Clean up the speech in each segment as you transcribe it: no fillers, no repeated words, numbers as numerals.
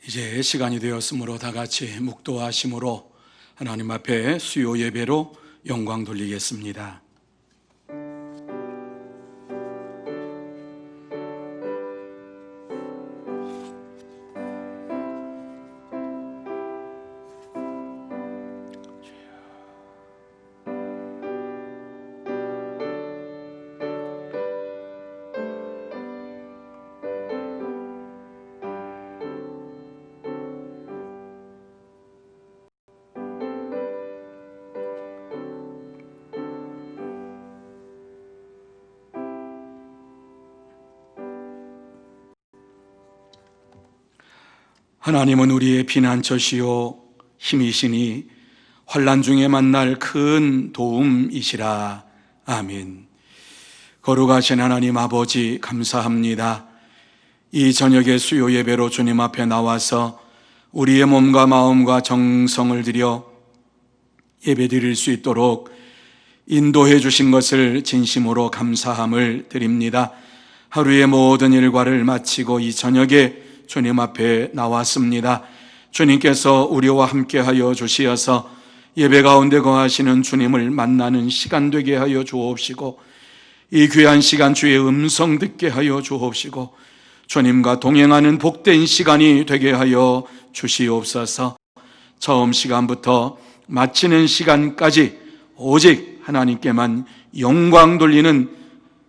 이제 시간이 되었으므로 다 같이 묵도하심으로 하나님 앞에 수요 예배로 영광 돌리겠습니다. 하나님은 우리의 피난처시요 힘이시니 환난 중에 만날 큰 도움이시라. 아멘. 거룩하신 하나님 아버지 감사합니다. 이 저녁의 수요 예배로 주님 앞에 나와서 우리의 몸과 마음과 정성을 들여 예배 드릴 수 있도록 인도해 주신 것을 진심으로 감사함을 드립니다. 하루의 모든 일과를 마치고 이 저녁에 주님 앞에 나왔습니다. 주님께서 우리와 함께하여 주시어서 예배 가운데 거하시는 주님을 만나는 시간 되게 하여 주옵시고, 이 귀한 시간 주의 음성 듣게 하여 주옵시고, 주님과 동행하는 복된 시간이 되게 하여 주시옵소서. 처음 시간부터 마치는 시간까지 오직 하나님께만 영광 돌리는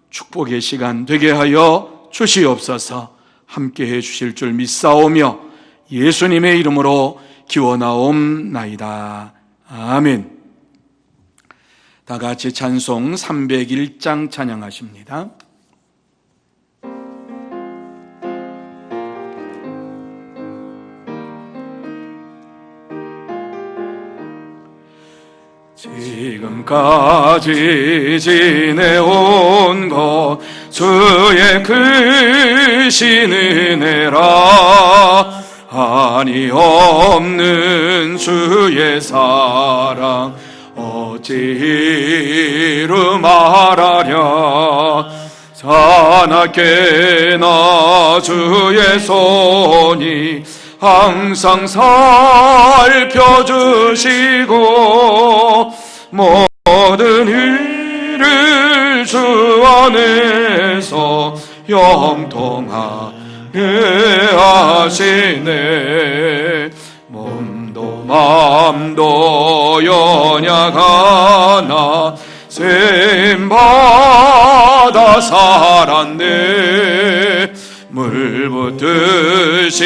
축복의 시간 되게 하여 주시옵소서. 함께해 주실 줄 믿사오며 예수님의 이름으로 기원하옵나이다. 아멘. 다 같이 찬송 301장 찬양하십니다. 지금까지 지내온 것 주의 크신 은혜라. 한이 없는 주의 사랑 어찌 이루 말하랴. 자나깨나 주의 손이 항상 살펴주시고 모든 일을 주 안에서 형통하게 하시네. 몸도 맘도 연약하나 샘받아 살았네. 물붓듯이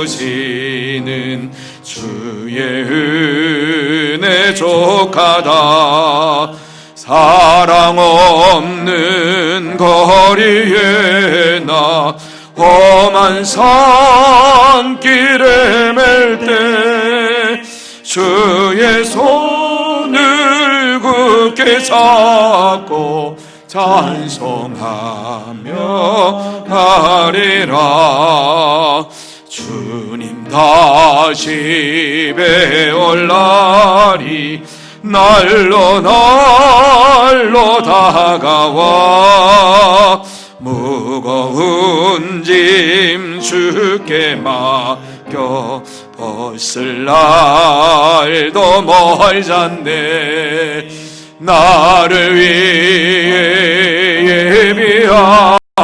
부시는 주의 은혜 족하다. 사랑 없는 거리에 나 험한 산길에 맬 때 주의 손을 굳게 잡고 찬송하며 하리라. 주님 다시 배울 날이 날로 날로 다가와. 무거운 짐 주께 맡겨 벗을 날도 멀잖네. 나를 위해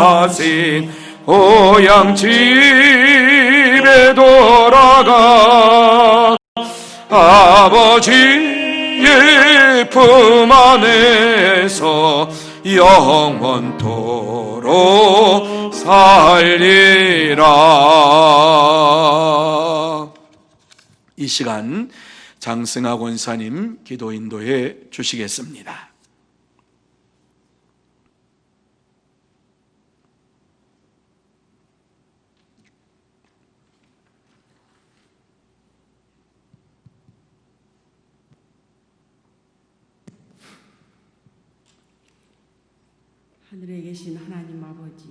예비하신 고향 집에 돌아가 아버지의 품 안에서 영원토록 살리라. 이 시간 장승하 권사님 기도 인도해 주시겠습니다. 하늘에 계신 하나님 아버지,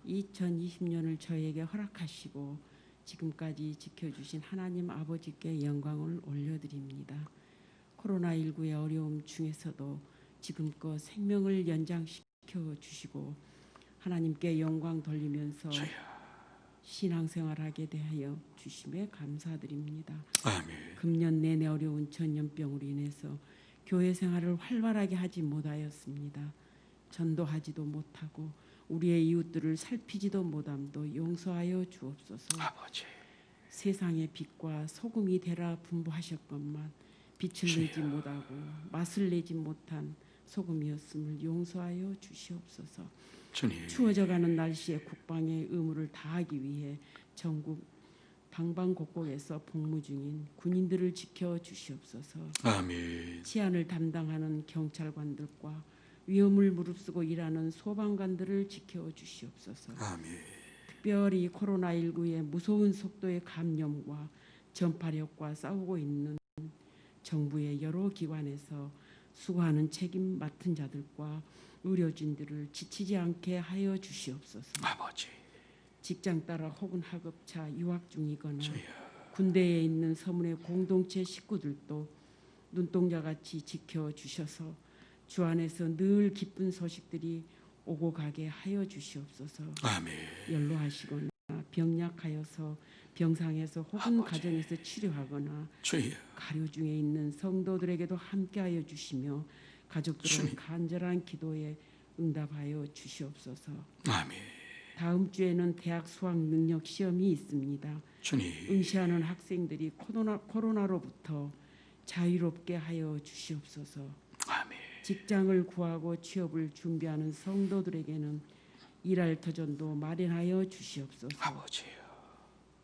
2020년을 저에게 허락하시고 지금까지 지켜주신 하나님 아버지께 영광을 올려드립니다. 코로나19의 어려움 중에서도 지금껏 생명을 연장시켜 주시고 하나님께 영광 돌리면서 신앙생활하게 대하여 주심에 감사드립니다. 아멘. 금년 내내 어려운 전염병으로 인해서 교회 생활을 활발하게 하지 못하였습니다. 전도하지도 못하고 우리의 이웃들을 살피지도 못함도 용서하여 주옵소서. 아버지. 세상의 빛과 소금이 되라 분부하셨건만 빛을 내지 못하고 맛을 내지 못한 소금이었음을 용서하여 주시옵소서. 주님. 추워져가는 날씨에 국방의 의무를 다하기 위해 전국 방방곡곡에서 복무 중인 군인들을 지켜 주시옵소서. 아멘. 치안을 담당하는 경찰관들과 위험을 무릅쓰고 일하는 소방관들을 지켜 주시옵소서. 아멘. 특별히 코로나19의 무서운 속도의 감염과 전파력과 싸우고 있는 정부의 여러 기관에서 수고하는 책임 맡은 자들과 의료진들을 지치지 않게 하여 주시옵소서. 아버지. 직장 따라 혹은 학업차 유학 중이거나 주여. 군대에 있는 서문의 공동체 식구들도 눈동자같이 지켜주셔서 주 안에서 늘 기쁜 소식들이 오고 가게 하여 주시옵소서. 아멘. 연로하시거나 병약하여서 병상에서 혹은 아버지. 가정에서 치료하거나 주여. 가료 중에 있는 성도들에게도 함께하여 주시며 가족들의 주님. 간절한 기도에 응답하여 주시옵소서. 아멘. 다음 주에는 대학 수학 능력 시험이 있습니다. 주님. 응시하는 학생들이 코로나로부터 자유롭게 하여 주시옵소서. 아멘. 직장을 구하고 취업을 준비하는 성도들에게는 일할 터전도 마련하여 주시옵소서. 아버지요.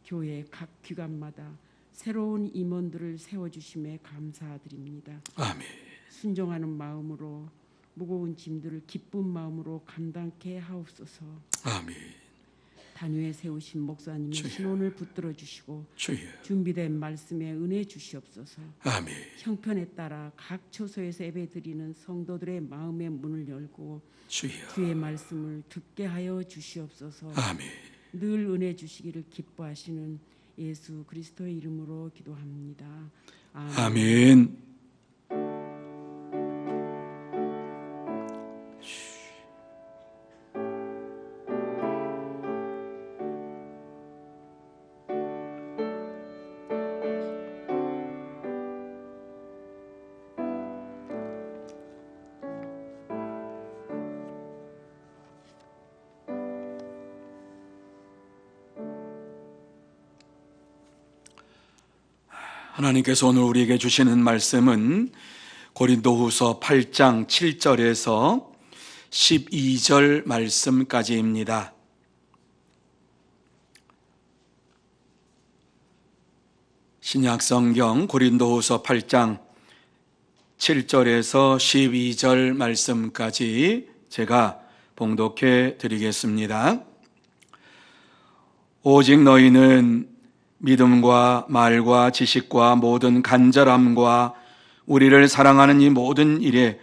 교회 각 기관마다 새로운 임원들을 세워주심에 감사드립니다. 아멘. 순종하는 마음으로 무거운 짐들을 기쁜 마음으로 감당케 하옵소서. 아멘. 단위에 세우신 목사님의 주여. 신혼을 붙들어 주시고 주여. 준비된 말씀에 은혜 주시옵소서. 아멘. 형편에 따라 각 처소에서 예배드리는 성도들의 마음의 문을 열고 주여. 주의 말씀을 듣게 하여 주시옵소서. 아멘. 늘 은혜 주시기를 기뻐하시는 예수 그리스도의 이름으로 기도합니다. 아멘. 아멘. 하나님께서 오늘 우리에게 주시는 말씀은 고린도후서 8장 7절에서 12절 말씀까지입니다. 신약성경 고린도후서 8장 7절에서 12절 말씀까지 제가 봉독해 드리겠습니다. 오직 너희는 믿음과 말과 지식과 모든 간절함과 우리를 사랑하는 이 모든 일에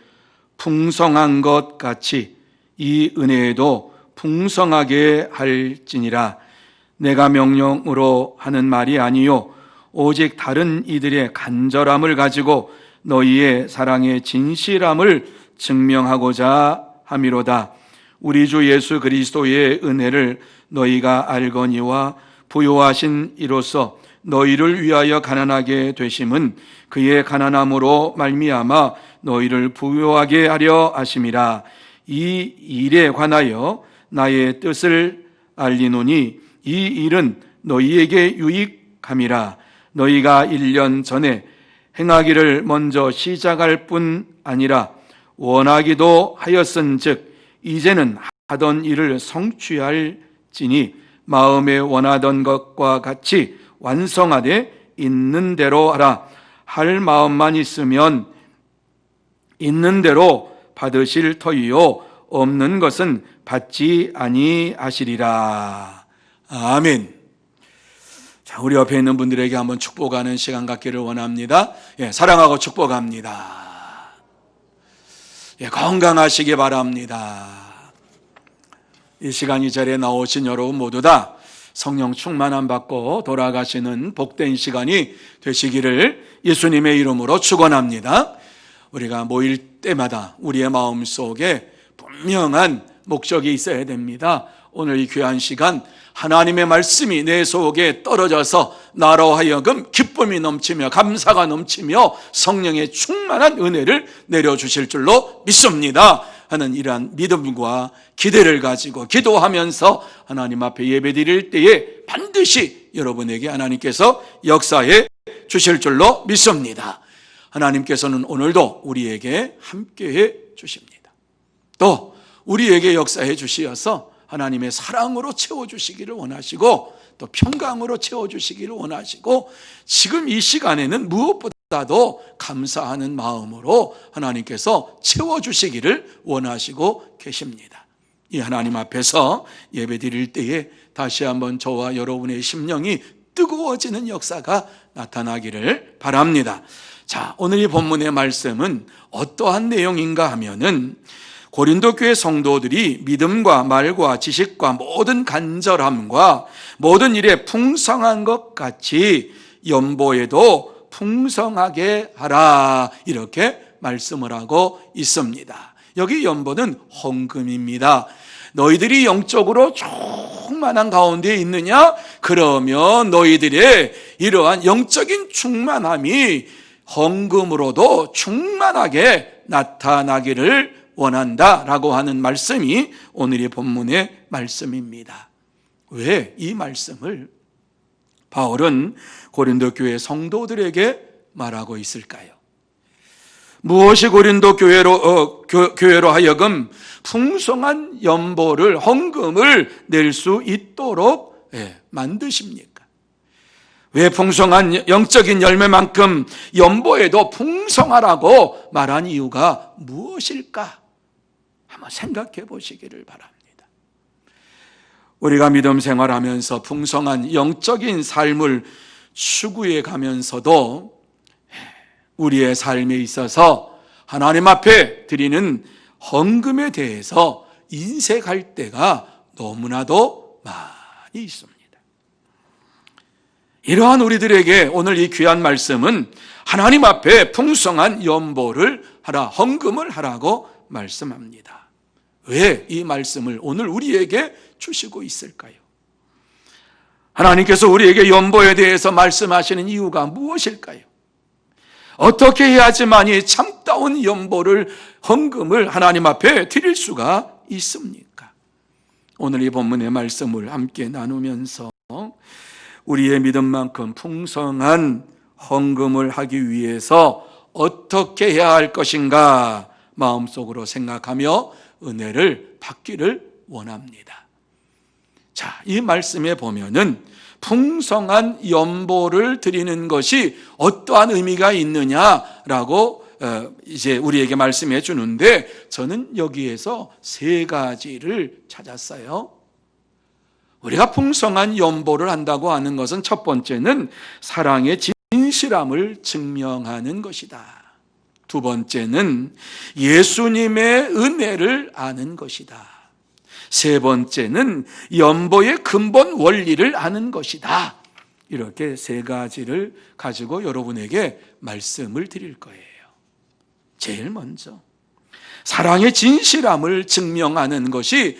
풍성한 것 같이 이 은혜에도 풍성하게 할지니라. 내가 명령으로 하는 말이 아니요 오직 다른 이들의 간절함을 가지고 너희의 사랑의 진실함을 증명하고자 함이로다. 우리 주 예수 그리스도의 은혜를 너희가 알거니와 부요하신 이로써 너희를 위하여 가난하게 되심은 그의 가난함으로 말미암아 너희를 부요하게 하려 하심이라. 이 일에 관하여 나의 뜻을 알리노니 이 일은 너희에게 유익함이라. 너희가 1년 전에 행하기를 먼저 시작할 뿐 아니라 원하기도 하였은즉 이제는 하던 일을 성취할지니 마음에 원하던 것과 같이 완성하되 있는 대로 하라. 할 마음만 있으면 있는 대로 받으실 터이요 없는 것은 받지 아니하시리라. 아멘. 자, 우리 옆에 있는 분들에게 한번 축복하는 시간 갖기를 원합니다. 사랑하고 축복합니다. 건강하시기 바랍니다. 이 시간 이 자리에 나오신 여러분 모두 다 성령 충만함 받고 돌아가시는 복된 시간이 되시기를 예수님의 이름으로 축원합니다. 우리가 모일 때마다 우리의 마음속에 분명한 목적이 있어야 됩니다. 오늘 이 귀한 시간 하나님의 말씀이 내 속에 떨어져서 나로 하여금 기쁨이 넘치며 감사가 넘치며 성령의 충만한 은혜를 내려주실 줄로 믿습니다 하는 이러한 믿음과 기대를 가지고 기도하면서 하나님 앞에 예배드릴 때에 반드시 여러분에게 하나님께서 역사해 주실 줄로 믿습니다. 하나님께서는 오늘도 우리에게 함께해 주십니다. 또 우리에게 역사해 주시어서 하나님의 사랑으로 채워주시기를 원하시고 또 평강으로 채워주시기를 원하시고 지금 이 시간에는 무엇보다도 감사하는 마음으로 하나님께서 채워주시기를 원하시고 계십니다. 이 하나님 앞에서 예배드릴 때에 다시 한번 저와 여러분의 심령이 뜨거워지는 역사가 나타나기를 바랍니다. 자, 오늘 이 본문의 말씀은 어떠한 내용인가 하면은 고린도 교회 성도들이 믿음과 말과 지식과 모든 간절함과 모든 일에 풍성한 것 같이 연보에도 풍성하게 하라 이렇게 말씀을 하고 있습니다. 여기 연보는 헌금입니다. 너희들이 영적으로 충만한 가운데 있느냐? 그러면 너희들의 이러한 영적인 충만함이 헌금으로도 충만하게 나타나기를 원한다라고 하는 말씀이 오늘의 본문의 말씀입니다. 왜 이 말씀을 바울은 고린도 교회 성도들에게 말하고 있을까요? 무엇이 고린도 교회로 하여금 풍성한 연보를 헌금을 낼 수 있도록 만드십니까? 왜 풍성한 영적인 열매만큼 연보에도 풍성하라고 말한 이유가 무엇일까? 한번 생각해 보시기를 바랍니다. 우리가 믿음 생활하면서 풍성한 영적인 삶을 추구해 가면서도 우리의 삶에 있어서 하나님 앞에 드리는 헌금에 대해서 인색할 때가 너무나도 많이 있습니다. 이러한 우리들에게 오늘 이 귀한 말씀은 하나님 앞에 풍성한 연보를 하라, 헌금을 하라고 말씀합니다. 왜 이 말씀을 오늘 우리에게 주시고 있을까요? 하나님께서 우리에게 연보에 대해서 말씀하시는 이유가 무엇일까요? 어떻게 해야지만이 참다운 연보를, 헌금을 하나님 앞에 드릴 수가 있습니까? 오늘 이 본문의 말씀을 함께 나누면서 우리의 믿음만큼 풍성한 헌금을 하기 위해서 어떻게 해야 할 것인가 마음속으로 생각하며 은혜를 받기를 원합니다. 자, 이 말씀에 보면은 풍성한 연보를 드리는 것이 어떠한 의미가 있느냐라고 이제 우리에게 말씀해 주는데 저는 여기에서 세 가지를 찾았어요. 우리가 풍성한 연보를 한다고 하는 것은 첫 번째는 사랑의 진실함을 증명하는 것이다. 두 번째는 예수님의 은혜를 아는 것이다. 세 번째는 연보의 근본 원리를 아는 것이다. 이렇게 세 가지를 가지고 여러분에게 말씀을 드릴 거예요. 제일 먼저 사랑의 진실함을 증명하는 것이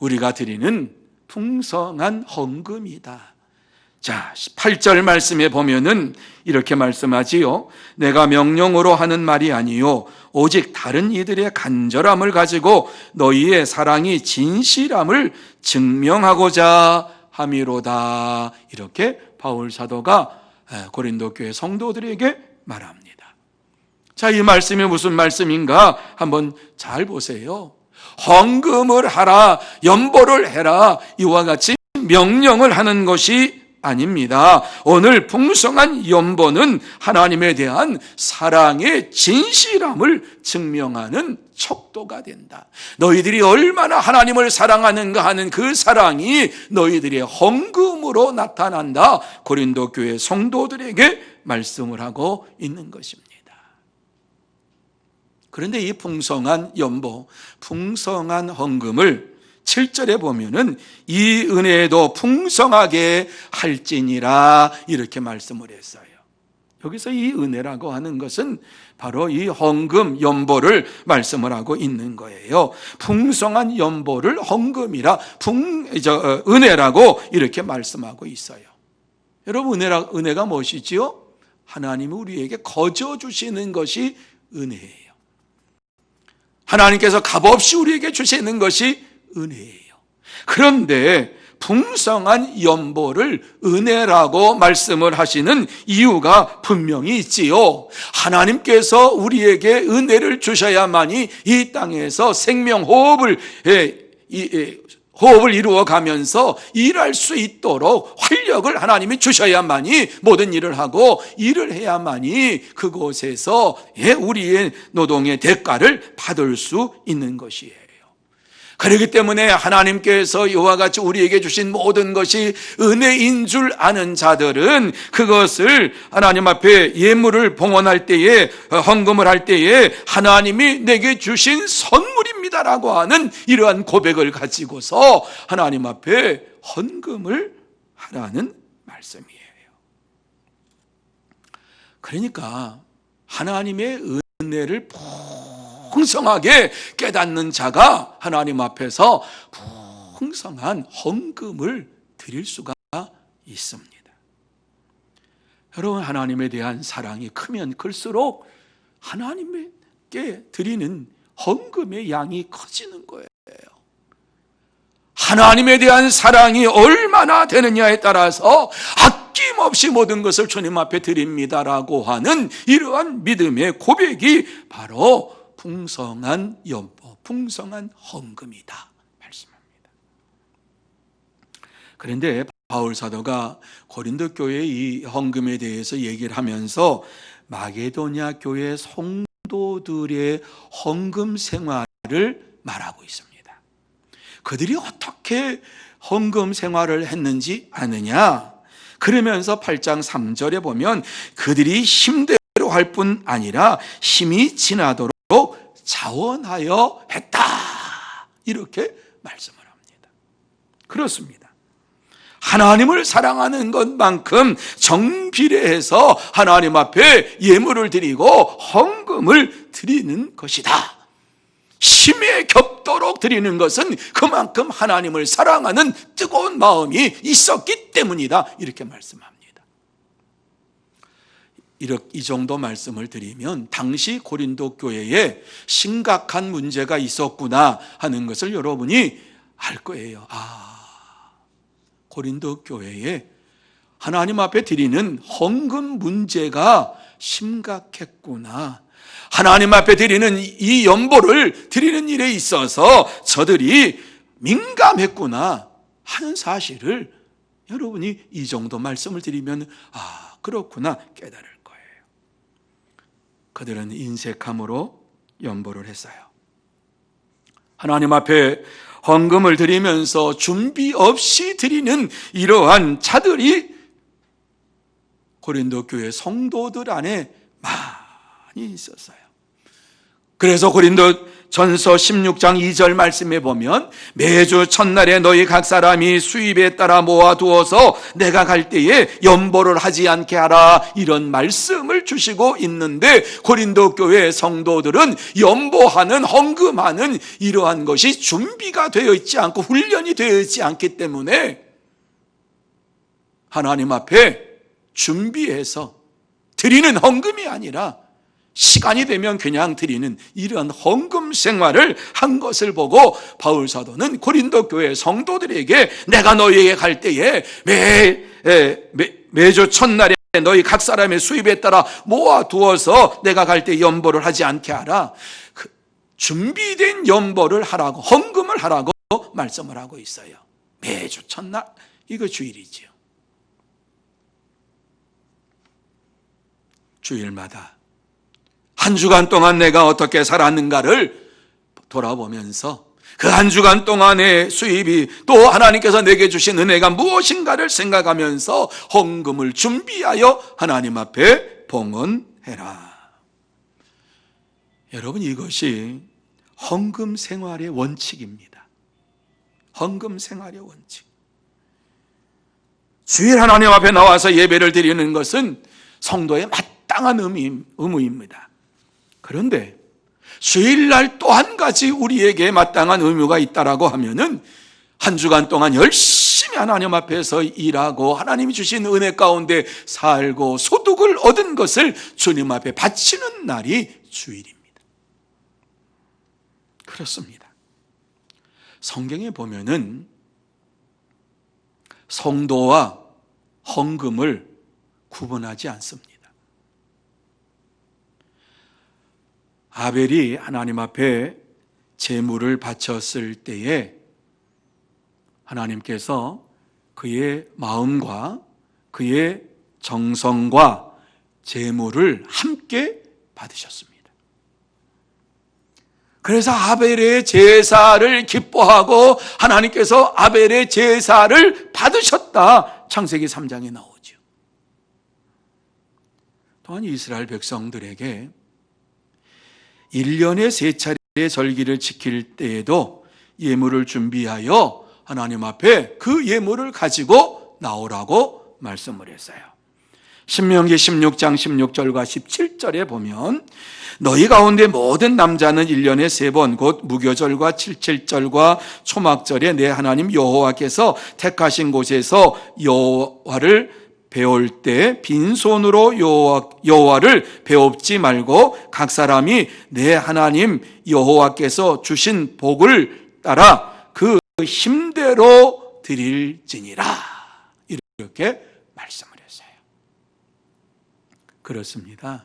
우리가 드리는 풍성한 헌금이다. 자, 8절 말씀에 보면은 이렇게 말씀하지요. 내가 명령으로 하는 말이 아니요 오직 다른 이들의 간절함을 가지고 너희의 사랑이 진실함을 증명하고자 함이로다. 이렇게 바울 사도가 고린도 교회 성도들에게 말합니다. 자, 이 말씀이 무슨 말씀인가 한번 잘 보세요. 헌금을 하라, 연보를 해라, 이와 같이 명령을 하는 것이 아닙니다. 오늘 풍성한 연보는 하나님에 대한 사랑의 진실함을 증명하는 척도가 된다. 너희들이 얼마나 하나님을 사랑하는가 하는 그 사랑이 너희들의 헌금으로 나타난다. 고린도 교회 성도들에게 말씀을 하고 있는 것입니다. 그런데 이 풍성한 연보, 풍성한 헌금을 7절에 보면은 이 은혜도 풍성하게 할지니라 이렇게 말씀을 했어요. 여기서 이 은혜라고 하는 것은 바로 이 헌금, 연보를 말씀을 하고 있는 거예요. 풍성한 연보를 헌금이라 은혜라고 이렇게 말씀하고 있어요. 여러분, 은혜가 무엇이지요? 하나님이 우리에게 거저 주시는 것이 은혜예요. 하나님께서 값없이 우리에게 주시는 것이 은혜예요. 그런데 풍성한 연보를 은혜라고 말씀을 하시는 이유가 분명히 있지요. 하나님께서 우리에게 은혜를 주셔야만이 이 땅에서 생명호흡을 이루어가면서 일할 수 있도록 활력을 하나님이 주셔야만이 모든 일을 하고 일을 해야만이 그곳에서 우리의 노동의 대가를 받을 수 있는 것이에요. 그렇기 때문에 하나님께서 이와 같이 우리에게 주신 모든 것이 은혜인 줄 아는 자들은 그것을 하나님 앞에 예물을 봉헌할 때에, 헌금을 할 때에 하나님이 내게 주신 선물입니다라고 하는 이러한 고백을 가지고서 하나님 앞에 헌금을 하라는 말씀이에요. 그러니까 하나님의 은혜를 풍성하게 깨닫는 자가 하나님 앞에서 풍성한 헌금을 드릴 수가 있습니다. 여러분, 하나님에 대한 사랑이 크면 클수록 하나님께 드리는 헌금의 양이 커지는 거예요. 하나님에 대한 사랑이 얼마나 되느냐에 따라서 아낌없이 모든 것을 주님 앞에 드립니다라고 하는 이러한 믿음의 고백이 바로 풍성한 연보, 풍성한 헌금이다 말씀합니다. 그런데 바울 사도가 고린도 교회의 이 헌금에 대해서 얘기를 하면서 마게도냐 교회 성도들의 헌금 생활을 말하고 있습니다. 그들이 어떻게 헌금 생활을 했는지 아느냐? 그러면서 8장 3절에 보면 그들이 힘대로 할 뿐 아니라 힘이 지나도록 자원하여 했다, 이렇게 말씀을 합니다. 그렇습니다. 하나님을 사랑하는 것만큼 정비례해서 하나님 앞에 예물을 드리고 헌금을 드리는 것이다. 힘에 겹도록 드리는 것은 그만큼 하나님을 사랑하는 뜨거운 마음이 있었기 때문이다, 이렇게 말씀합니다. 이 정도 말씀을 드리면 당시 고린도 교회에 심각한 문제가 있었구나 하는 것을 여러분이 알 거예요. 고린도 교회에 하나님 앞에 드리는 헌금 문제가 심각했구나. 하나님 앞에 드리는 이 연보를 드리는 일에 있어서 저들이 민감했구나 하는 사실을 여러분이 이 정도 말씀을 드리면 그렇구나 깨달을 거예요. 그들은 인색함으로 연보를 했어요. 하나님 앞에 헌금을 드리면서 준비 없이 드리는 이러한 자들이 고린도 교회 성도들 안에 많이 있었어요. 그래서 고린도 전서 16장 2절 말씀에 보면 매주 첫날에 너희 각 사람이 수입에 따라 모아두어서 내가 갈 때에 연보를 하지 않게 하라, 이런 말씀을 주시고 있는데 고린도 교회 성도들은 연보하는, 헌금하는 이러한 것이 준비가 되어 있지 않고 훈련이 되어 있지 않기 때문에 하나님 앞에 준비해서 드리는 헌금이 아니라 시간이 되면 그냥 드리는 이런 헌금 생활을 한 것을 보고 바울 사도는 고린도 교회 성도들에게 내가 너희에게 갈 때에 매주 첫날에 너희 각 사람의 수입에 따라 모아두어서 내가 갈 때 연보를 하지 않게 하라. 준비된 연보를 하라고, 헌금을 하라고 말씀을 하고 있어요. 매주 첫날, 이거 주일이죠. 주일마다 한 주간 동안 내가 어떻게 살았는가를 돌아보면서 그 한 주간 동안의 수입이 또 하나님께서 내게 주신 은혜가 무엇인가를 생각하면서 헌금을 준비하여 하나님 앞에 봉헌해라. 여러분, 이것이 헌금 생활의 원칙입니다. 헌금 생활의 원칙. 주일 하나님 앞에 나와서 예배를 드리는 것은 성도의 마땅한 의무입니다. 그런데 주일날 또 한 가지 우리에게 마땅한 의무가 있다라고 하면은 한 주간 동안 열심히 하나님 앞에서 일하고 하나님이 주신 은혜 가운데 살고 소득을 얻은 것을 주님 앞에 바치는 날이 주일입니다. 그렇습니다. 성경에 보면은 성도와 헌금을 구분하지 않습니다. 아벨이 하나님 앞에 제물을 바쳤을 때에 하나님께서 그의 마음과 그의 정성과 제물을 함께 받으셨습니다. 그래서 아벨의 제사를 기뻐하고 하나님께서 아벨의 제사를 받으셨다. 창세기 3장에 나오죠. 또한 이스라엘 백성들에게 1년에 3차례의 절기를 지킬 때에도 예물을 준비하여 하나님 앞에 그 예물을 가지고 나오라고 말씀을 했어요. 신명기 16장 16절과 17절에 보면 너희 가운데 모든 남자는 1년에 3번 곧 무교절과 칠칠절과 초막절에 내 하나님 여호와께서 택하신 곳에서 여호와를 배울 때 빈손으로 여호와를 배웁지 말고 각 사람이 내 하나님 여호와께서 주신 복을 따라 그 힘대로 드릴지니라 이렇게 말씀을 했어요. 그렇습니다.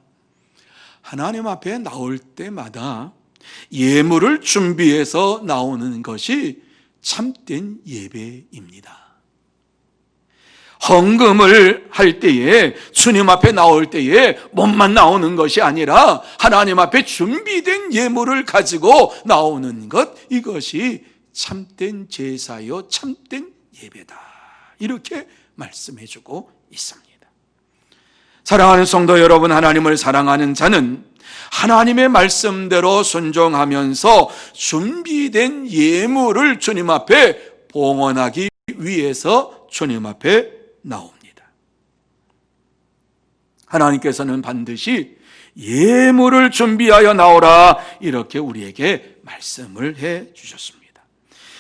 하나님 앞에 나올 때마다 예물을 준비해서 나오는 것이 참된 예배입니다. 헌금을 할 때에 주님 앞에 나올 때에 몸만 나오는 것이 아니라 하나님 앞에 준비된 예물을 가지고 나오는 것, 이것이 참된 제사요 참된 예배다 이렇게 말씀해주고 있습니다. 사랑하는 성도 여러분, 하나님을 사랑하는 자는 하나님의 말씀대로 순종하면서 준비된 예물을 주님 앞에 봉헌하기 위해서 주님 앞에 나옵니다. 하나님께서는 반드시 예물을 준비하여 나오라 이렇게 우리에게 말씀을 해 주셨습니다.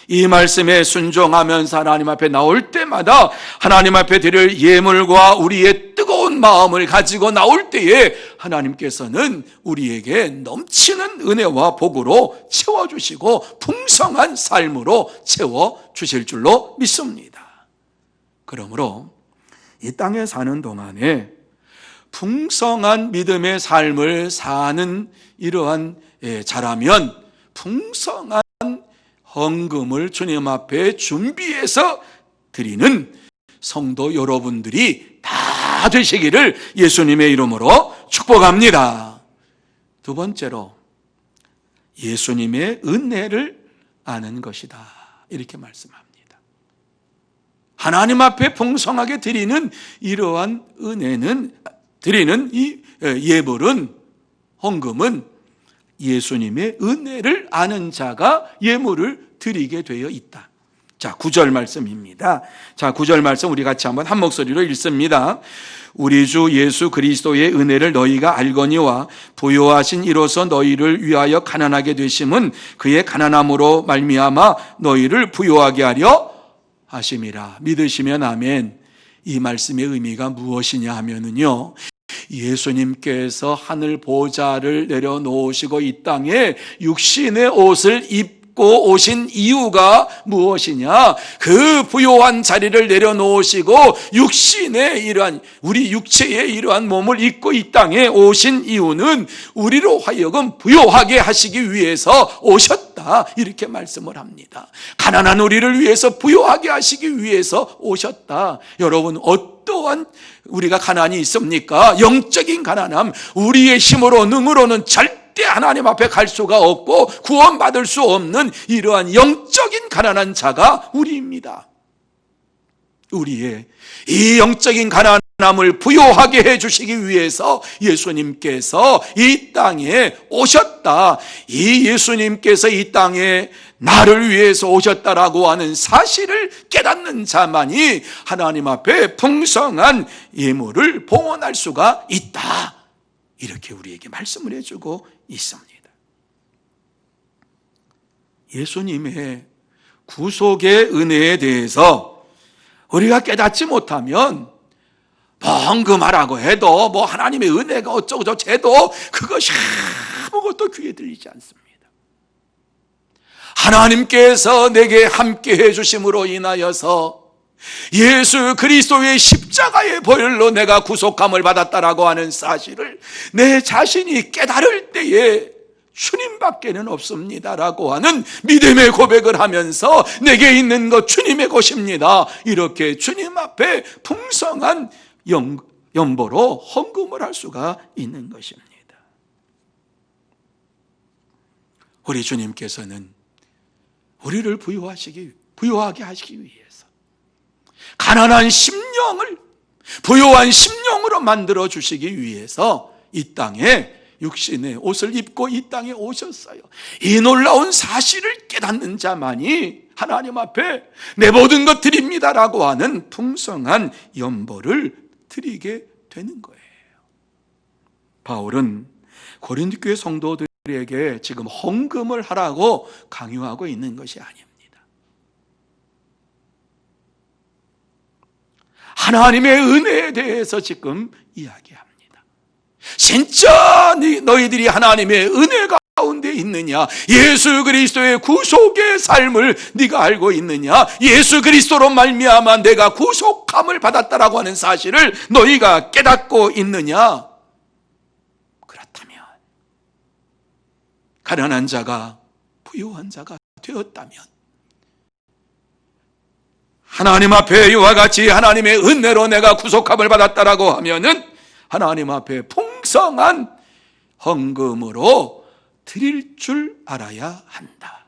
이 말씀에 순종하면서 하나님 앞에 나올 때마다 하나님 앞에 드릴 예물과 우리의 뜨거운 마음을 가지고 나올 때에 하나님께서는 우리에게 넘치는 은혜와 복으로 채워주시고 풍성한 삶으로 채워주실 줄로 믿습니다. 그러므로 이 땅에 사는 동안에 풍성한 믿음의 삶을 사는 이러한 자라면 풍성한 헌금을 주님 앞에 준비해서 드리는 성도 여러분들이 다 되시기를 예수님의 이름으로 축복합니다. 두 번째로 예수님의 은혜를 아는 것이다 이렇게 말씀합니다. 하나님 앞에 풍성하게 드리는 이러한 은혜는, 드리는 이 예물은, 헌금은 예수님의 은혜를 아는 자가 예물을 드리게 되어 있다. 자, 9절 말씀입니다. 자, 9절 말씀 우리 같이 한번 한 목소리로 읽습니다. 우리 주 예수 그리스도의 은혜를 너희가 알거니와 부요하신 이로써 너희를 위하여 가난하게 되심은 그의 가난함으로 말미암아 너희를 부요하게 하려 하심이라. 믿으시면 아멘. 이 말씀의 의미가 무엇이냐 하면은요, 예수님께서 하늘 보좌를 내려놓으시고 이 땅에 육신의 옷을 입고 오신 이유가 무엇이냐? 그 부요한 자리를 내려놓으시고 육신의 이러한, 우리 육체의 이러한 몸을 입고 이 땅에 오신 이유는 우리로 하여금 부요하게 하시기 위해서 오셨다 이렇게 말씀을 합니다. 가난한 우리를 위해서 부요하게 하시기 위해서 오셨다. 여러분, 어떠한 우리가 가난이 있습니까? 영적인 가난함, 우리의 힘으로 능으로는 절대 하나님 앞에 갈 수가 없고 구원받을 수 없는 이러한 영적인 가난한 자가 우리입니다. 우리의 이 영적인 가난함을 부요하게 해주시기 위해서 예수님께서 이 땅에 오셨다. 이 예수님께서 이 땅에 나를 위해서 오셨다라고 하는 사실을 깨닫는 자만이 하나님 앞에 풍성한 예물을 봉헌할 수가 있다 이렇게 우리에게 말씀을 해주고 있습니다. 예수님의 구속의 은혜에 대해서 우리가 깨닫지 못하면 헌금하라고 해도 하나님의 은혜가 어쩌고 저쩌고 그것이 아무것도 귀에 들리지 않습니다. 하나님께서 내게 함께 해주심으로 인하여서 예수 그리스도의 십자가의 보혈로 내가 구속함을 받았다라고 하는 사실을 내 자신이 깨달을 때에 주님밖에는 없습니다라고 하는 믿음의 고백을 하면서 내게 있는 것 주님의 것입니다. 이렇게 주님 앞에 풍성한 연보로 헌금을 할 수가 있는 것입니다. 우리 주님께서는 우리를 부유하게 하시기 위해서 가난한 심령을 부유한 심령으로 만들어 주시기 위해서 이 땅에 육신의 옷을 입고 이 땅에 오셨어요. 이 놀라운 사실을 깨닫는 자만이 하나님 앞에 내 모든 것 드립니다라고 하는 풍성한 연보를 드리게 되는 거예요. 바울은 고린도 교회 성도들에게 지금 헌금을 하라고 강요하고 있는 것이 아닙니다. 하나님의 은혜에 대해서 지금 이야기합니다. 진짜 너희들이 하나님의 은혜 가운데 있느냐? 예수 그리스도의 구속의 삶을 네가 알고 있느냐? 예수 그리스도로 말미암아 내가 구속함을 받았다라고 하는 사실을 너희가 깨닫고 있느냐? 그렇다면 가난한 자가 부유한 자가 되었다면 하나님 앞에 이와 같이 하나님의 은혜로 내가 구속함을 받았다라고 하면은 하나님 앞에 풍성한 헌금으로 드릴 줄 알아야 한다.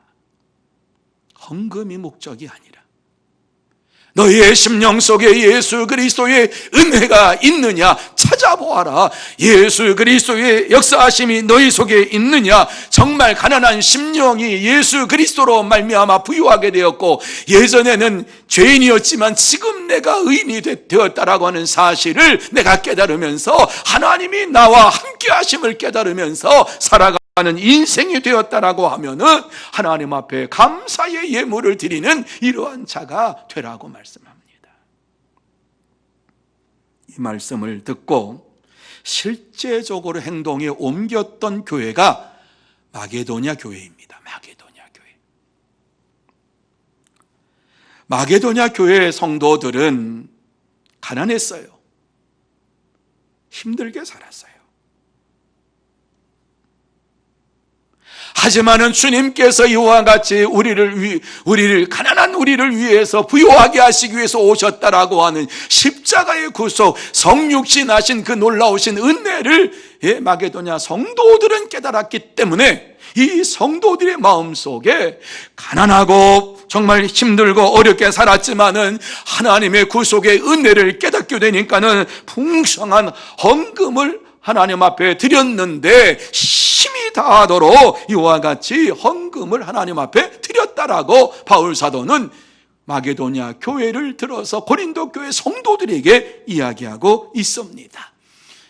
헌금이 목적이 아니라 너희의 심령 속에 예수 그리스도의 은혜가 있느냐 찾아보아라. 예수 그리스도의 역사하심이 너희 속에 있느냐. 정말 가난한 심령이 예수 그리스도로 말미암아 부유하게 되었고 예전에는 죄인이었지만 지금 내가 의인이 되었다라고 하는 사실을 내가 깨달으면서 하나님이 나와 함께 하심을 깨달으면서 살아가는 인생이 되었다라고 하면은 하나님 앞에 감사의 예물을 드리는 이러한 자가 되라고 말씀합니다. 이 말씀을 듣고 실제적으로 행동에 옮겼던 교회가 마게도냐 교회입니다. 마게도냐 교회. 마게도냐 교회 성도들은 가난했어요. 힘들게 살았어요. 하지만은 주님께서 이와 같이 우리를 가난한 우리를 위해서 부유하게 하시기 위해서 오셨다라고 하는 십자가의 구속, 성육신 하신 그 놀라우신 은혜를 마게도냐 성도들은 깨달았기 때문에 이 성도들의 마음속에 가난하고 정말 힘들고 어렵게 살았지만은 하나님의 구속의 은혜를 깨닫게 되니까는 풍성한 헌금을 하나님 앞에 드렸는데 힘이 다하도록 이와 같이 헌금을 하나님 앞에 드렸다라고 바울 사도는 마게도냐 교회를 들어서 고린도 교회 성도들에게 이야기하고 있습니다.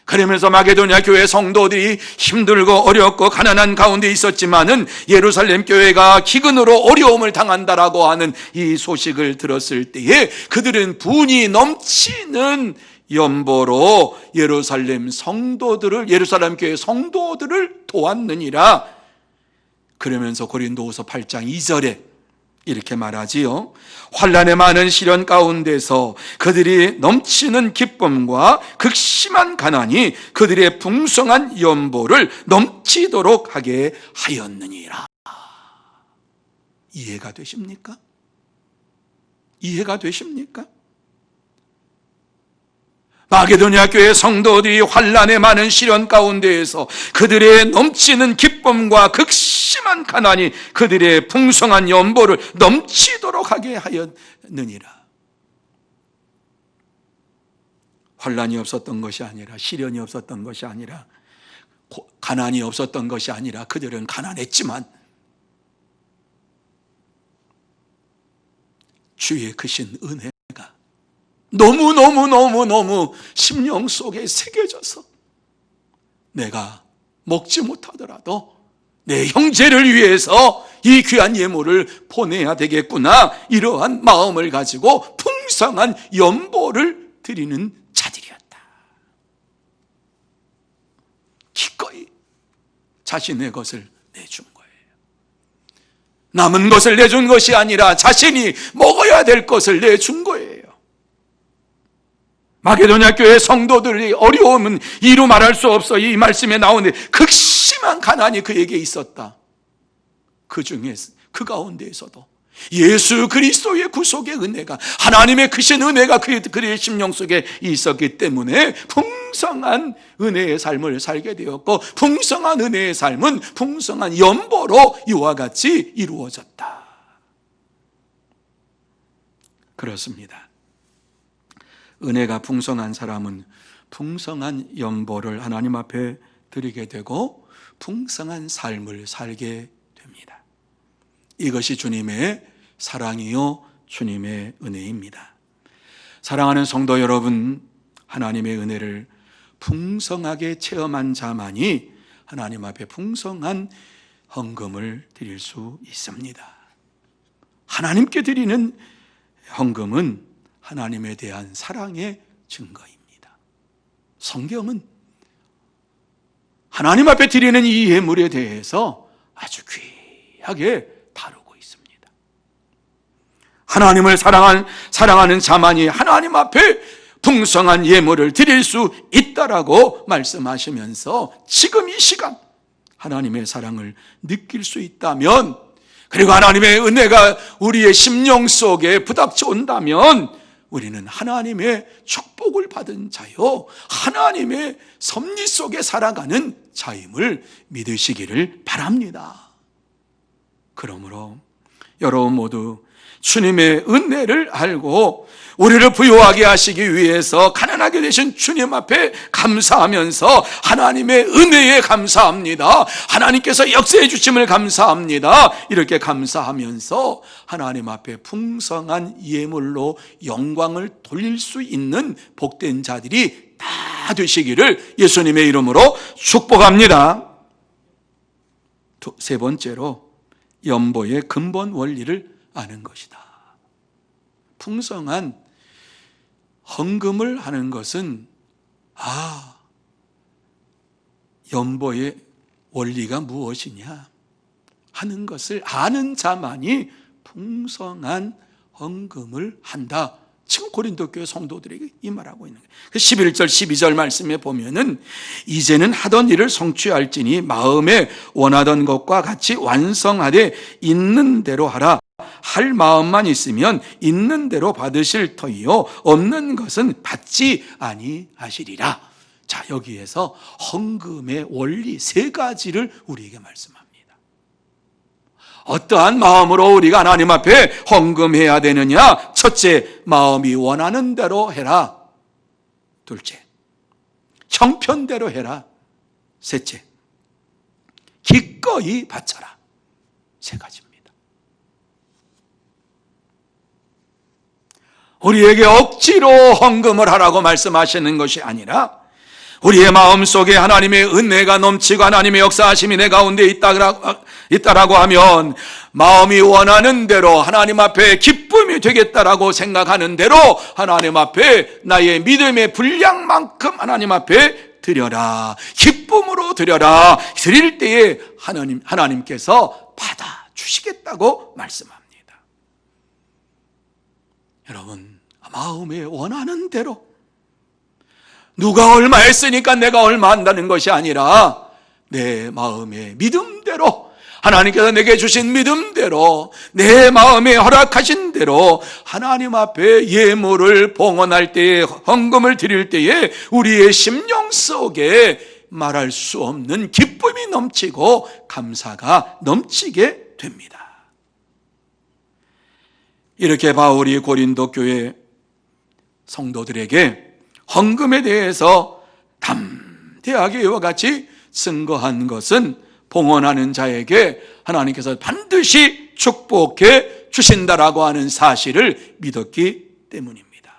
그러면서 마게도냐 교회 성도들이 힘들고 어렵고 가난한 가운데 있었지만은 예루살렘 교회가 기근으로 어려움을 당한다라고 하는 이 소식을 들었을 때에 그들은 분이 넘치는 연보로 예루살렘 교회 성도들을 도왔느니라. 그러면서 고린도후서 8장 2절에 이렇게 말하지요. 환난의 많은 시련 가운데서 그들이 넘치는 기쁨과 극심한 가난이 그들의 풍성한 연보를 넘치도록 하게 하였느니라. 이해가 되십니까? 이해가 되십니까? 마게도냐 교회 성도들이 환난의 많은 시련 가운데에서 그들의 넘치는 기쁨과 극심한 가난이 그들의 풍성한 연보를 넘치도록 하게 하였느니라. 환난이 없었던 것이 아니라, 시련이 없었던 것이 아니라, 가난이 없었던 것이 아니라 그들은 가난했지만 주의 크신 은혜가 너무 심령 속에 새겨져서 내가 먹지 못하더라도 내 형제를 위해서 이 귀한 예물을 보내야 되겠구나, 이러한 마음을 가지고 풍성한 연보를 드리는 자들이었다. 기꺼이 자신의 것을 내준 거예요. 남은 것을 내준 것이 아니라 자신이 먹어야 될 것을 내준 거예요. 마게도냐 교회 성도들의 어려움은 이루 말할 수 없어 이 말씀에 나오는데, 극심한 가난이 그에게 있었다. 그 중에 그 가운데에서도 예수 그리스도의 구속의 은혜가, 하나님의 크신 은혜가 그의 심령 속에 있었기 때문에 풍성한 은혜의 삶을 살게 되었고, 풍성한 은혜의 삶은 풍성한 연보로 이와 같이 이루어졌다. 그렇습니다. 은혜가 풍성한 사람은 풍성한 연보를 하나님 앞에 드리게 되고 풍성한 삶을 살게 됩니다. 이것이 주님의 사랑이요 주님의 은혜입니다. 사랑하는 성도 여러분, 하나님의 은혜를 풍성하게 체험한 자만이 하나님 앞에 풍성한 헌금을 드릴 수 있습니다. 하나님께 드리는 헌금은 하나님에 대한 사랑의 증거입니다. 성경은 하나님 앞에 드리는 이 예물에 대해서 아주 귀하게 다루고 있습니다. 하나님을 사랑하는 자만이 하나님 앞에 풍성한 예물을 드릴 수 있다라고 말씀하시면서, 지금 이 시간 하나님의 사랑을 느낄 수 있다면, 그리고 하나님의 은혜가 우리의 심령 속에 부닥쳐 온다면, 우리는 하나님의 축복을 받은 자요, 하나님의 섭리 속에 살아가는 자임을 믿으시기를 바랍니다. 그러므로 여러분 모두 주님의 은혜를 알고 우리를 부유하게 하시기 위해서 가난하게 되신 주님 앞에 감사하면서, 하나님의 은혜에 감사합니다, 하나님께서 역사해 주심을 감사합니다, 이렇게 감사하면서 하나님 앞에 풍성한 예물로 영광을 돌릴 수 있는 복된 자들이 다 되시기를 예수님의 이름으로 축복합니다. 세 번째로, 연보의 근본 원리를 아는 것이다. 풍성한 헌금을 하는 것은 연보의 원리가 무엇이냐 하는 것을 아는 자만이 풍성한 헌금을 한다. 지금 고린도 교회 성도들에게 이 말하고 있는 거예요. 11절 12절 말씀에 보면은, 이제는 하던 일을 성취할지니 마음에 원하던 것과 같이 완성하되 있는 대로 하라. 할 마음만 있으면 있는 대로 받으실 터이요 없는 것은 받지 아니하시리라. 자, 여기에서 헌금의 원리 세 가지를 우리에게 말씀합니다. 어떠한 마음으로 우리가 하나님 앞에 헌금해야 되느냐? 첫째, 마음이 원하는 대로 해라. 둘째, 형편대로 해라. 셋째, 기꺼이 바쳐라. 세 가지입니다. 우리에게 억지로 헌금을 하라고 말씀하시는 것이 아니라, 우리의 마음속에 하나님의 은혜가 넘치고 하나님의 역사하심이 내 가운데 있다라고 하면, 마음이 원하는 대로 하나님 앞에 기쁨이 되겠다라고 생각하는 대로 하나님 앞에 나의 믿음의 분량만큼 하나님 앞에 드려라. 기쁨으로 드려라. 드릴 때에 하나님께서 받아주시겠다고 말씀합니다. 여러분, 마음에 원하는 대로, 누가 얼마 했으니까 내가 얼마 한다는 것이 아니라 내 마음의 믿음대로, 하나님께서 내게 주신 믿음대로, 내 마음에 허락하신 대로 하나님 앞에 예물을 봉헌할 때에, 헌금을 드릴 때에 우리의 심령 속에 말할 수 없는 기쁨이 넘치고 감사가 넘치게 됩니다. 이렇게 바울이 고린도 교회 성도들에게 헌금에 대해서 담대하게 이와 같이 증거한 것은, 봉헌하는 자에게 하나님께서 반드시 축복해 주신다라고 하는 사실을 믿었기 때문입니다.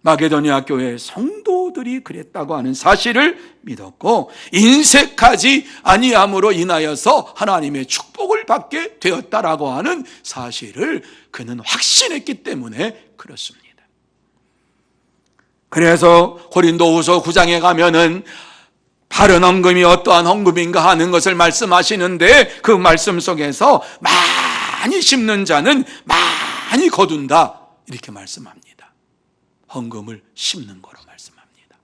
마게도니아 교회 성도들이 그랬다고 하는 사실을 믿었고, 인색하지 아니함으로 인하여서 하나님의 축복을 받게 되었다라고 하는 사실을 그는 확신했기 때문에 그렇습니다. 그래서 고린도후서 9장에 가면은 바른 헌금이 어떠한 헌금인가 하는 것을 말씀하시는데, 그 말씀 속에서 많이 심는 자는 많이 거둔다 이렇게 말씀합니다. 헌금을 심는 거로 말씀합니다.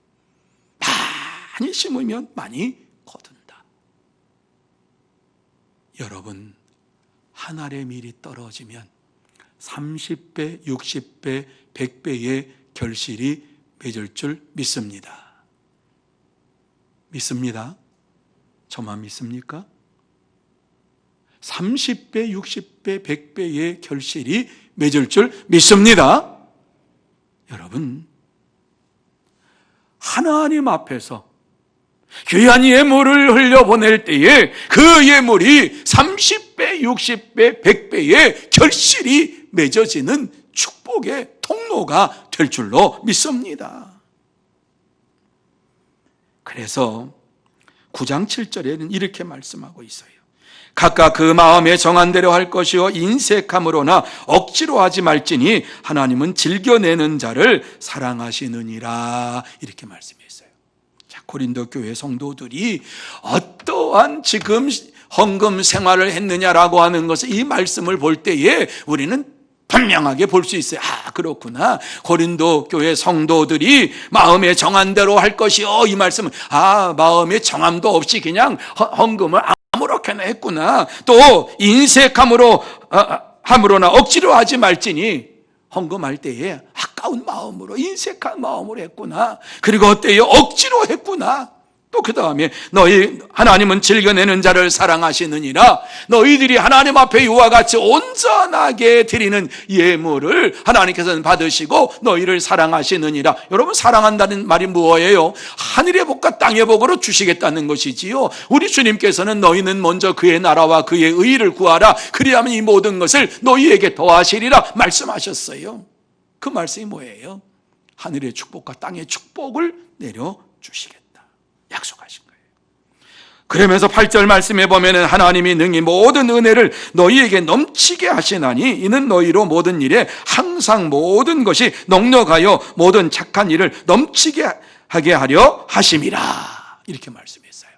많이 심으면 많이 거둔다. 여러분, 한 알의 밀이 떨어지면 30배, 60배, 100배의 결실이 맺을 줄 믿습니다. 믿습니다? 저만 믿습니까? 30배, 60배, 100배의 결실이 맺을 줄 믿습니다. 여러분, 하나님 앞에서 귀한 예물을 흘려보낼 때에 그 예물이 30배, 60배, 100배의 결실이 맺어지는 축복의 통로가 될 줄로 믿습니다. 그래서 9장 7절에는 이렇게 말씀하고 있어요. 각각 그 마음에 정한 대로 할 것이요 인색함으로나 억지로 하지 말지니 하나님은 즐겨내는 자를 사랑하시느니라 이렇게 말씀했어요. 자, 고린도 교회 성도들이 어떠한 지금 헌금 생활을 했느냐라고 하는 것을, 이 말씀을 볼 때에 우리는 분명하게 볼 수 있어요. 아, 그렇구나. 고린도 교회 성도들이 마음에 정한 대로 할 것이요, 이 말씀은 마음에 정함도 없이 그냥 헌금을 아무렇게나 했구나. 또 인색함으로나 억지로 하지 말지니 헌금할 때에 아까운 마음으로, 인색한 마음으로 했구나. 그리고 어때요? 억지로 했구나. 또 그 다음에 너희 하나님은 즐겨내는 자를 사랑하시느니라. 너희들이 하나님 앞에 이와 같이 온전하게 드리는 예물을 하나님께서는 받으시고 너희를 사랑하시느니라. 여러분, 사랑한다는 말이 무엇이에요? 하늘의 복과 땅의 복으로 주시겠다는 것이지요. 우리 주님께서는 너희는 먼저 그의 나라와 그의 의를 구하라. 그리하면 이 모든 것을 너희에게 더하시리라 말씀하셨어요. 그 말씀이 뭐예요? 하늘의 축복과 땅의 축복을 내려주시겠다 약속하신 거예요. 그러면서 8절 말씀에 보면은 하나님이 능히 모든 은혜를 너희에게 넘치게 하시나니 이는 너희로 모든 일에 항상 모든 것이 넉넉하여 모든 착한 일을 넘치게 하게 하려 하심이라 이렇게 말씀했어요.